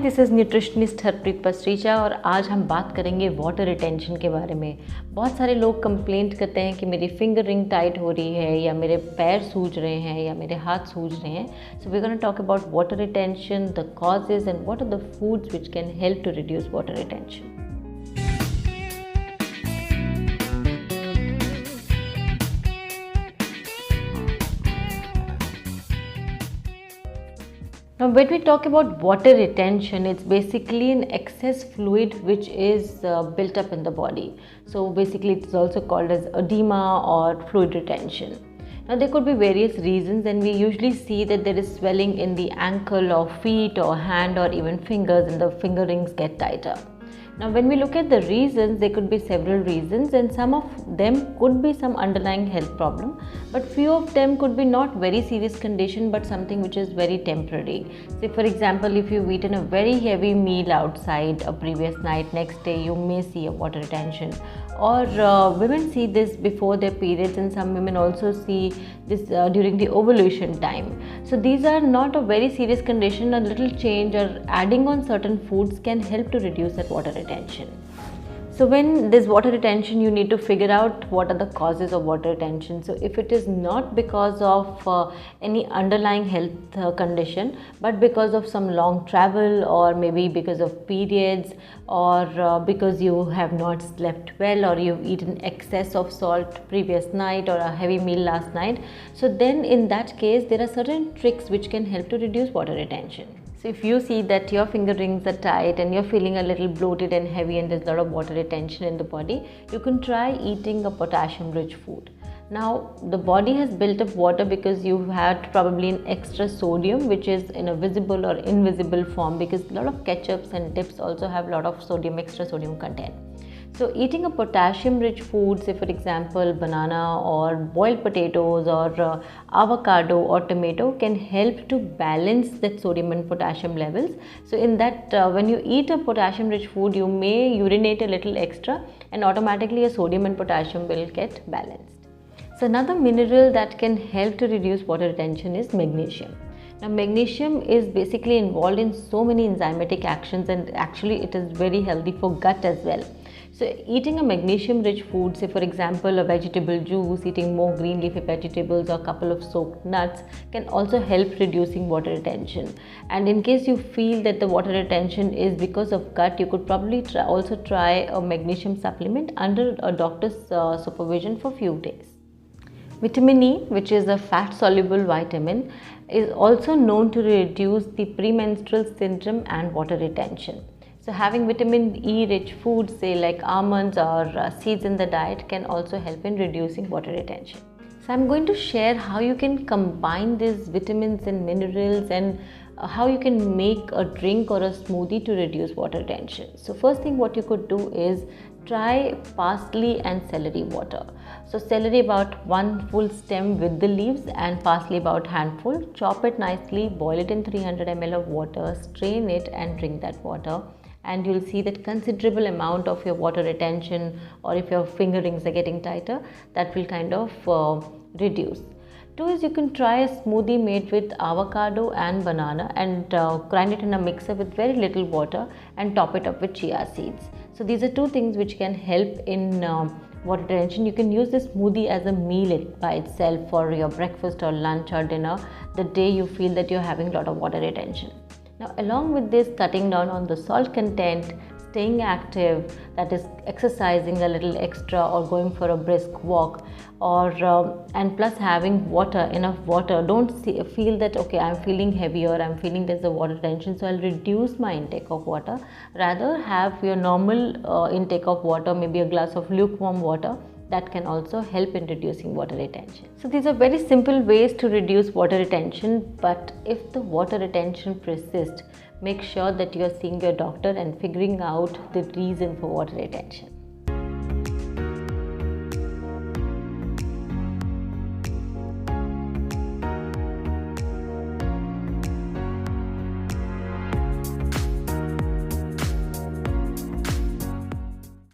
This is nutritionist Harpreet Pasricha और आज हम बात करेंगे वाटर रिटेंशन के बारे में। बहुत सारे लोग कंप्लेंट करते हैं कि मेरी फिंगर रिंग टाइट हो रही है या मेरे पैर सूज रहे हैं या मेरे हाथ सूज रहे हैं। So we gonna talk about water retention, the causes and what are the foods which can help to reduce water retention. Now, when we talk about water retention, it's basically an excess fluid which is built up in the body. So, basically, it's also called as edema or fluid retention. Now, there could be various reasons, and we usually see that there is swelling in the ankle or feet or hand or even fingers, and the finger rings get tighter. Now, when we look at the reasons, there could be several reasons, and some of them could be some underlying health problem, but few of them could be not very serious condition but something which is very temporary. Say for example, if you've eaten a very heavy meal outside a previous night, next day you may see a water retention. Or women see this before their periods, and some women also see this during the ovulation time. So these are not a very serious condition. A little change or adding on certain foods can help to reduce that water retention. So when there's water retention, you need to figure out what are the causes of water retention. So if it is not because of any underlying health condition, but because of some long travel, or maybe because of periods, or because you have not slept well, or you've eaten excess of salt previous night or a heavy meal last night, so then in that case there are certain tricks which can help to reduce water retention. So if you see that your finger rings are tight and you're feeling a little bloated and heavy and there's a lot of water retention in the body, you can try eating a potassium rich food. Now the body has built up water because you've had probably an extra sodium which is in a visible or invisible form, because a lot of ketchups and dips also have a lot of sodium, extra sodium content. So eating a potassium rich food, say for example banana or boiled potatoes or avocado or tomato, can help to balance that sodium and potassium levels. So in that when you eat a potassium rich food, you may urinate a little extra and automatically your sodium and potassium will get balanced. So another mineral that can help to reduce water retention is magnesium. Now magnesium is basically involved in so many enzymatic actions, and actually it is very healthy for gut as well. So eating a magnesium rich food, say for example a vegetable juice, eating more green leafy vegetables or a couple of soaked nuts, can also help reducing water retention. And in case you feel that the water retention is because of gut, you could probably also try a magnesium supplement under a doctor's supervision for few days. Vitamin E, which is a fat soluble vitamin, is also known to reduce the premenstrual syndrome and water retention. So having vitamin E rich foods, say like almonds or seeds in the diet, can also help in reducing water retention. So I'm going to share how you can combine these vitamins and minerals, and how you can make a drink or a smoothie to reduce water retention. So first thing what you could do is try parsley and celery water. So celery about 1 full stem with the leaves and parsley about handful. Chop it nicely, boil it in 300 ml of water, strain it and drink that water. And you'll see that considerable amount of your water retention, or if your finger rings are getting tighter, that will kind of reduce. Two is you can try a smoothie made with avocado and banana, and grind it in a mixer with very little water and top it up with chia seeds. So these are two things which can help in water retention. You can use this smoothie as a meal by itself for your breakfast or lunch or dinner, the day you feel that you're having a lot of water retention. Now along with this, cutting down on the salt content, staying active, that is exercising a little extra or going for a brisk walk, or and plus having water, enough water. Don't feel that okay, I'm feeling heavy or I'm feeling there's a water retention, so I'll reduce my intake of water. Rather have your normal intake of water, maybe a glass of lukewarm water. That can also help in reducing water retention. So these are very simple ways to reduce water retention, but if the water retention persists, make sure that you are seeing your doctor and figuring out the reason for water retention.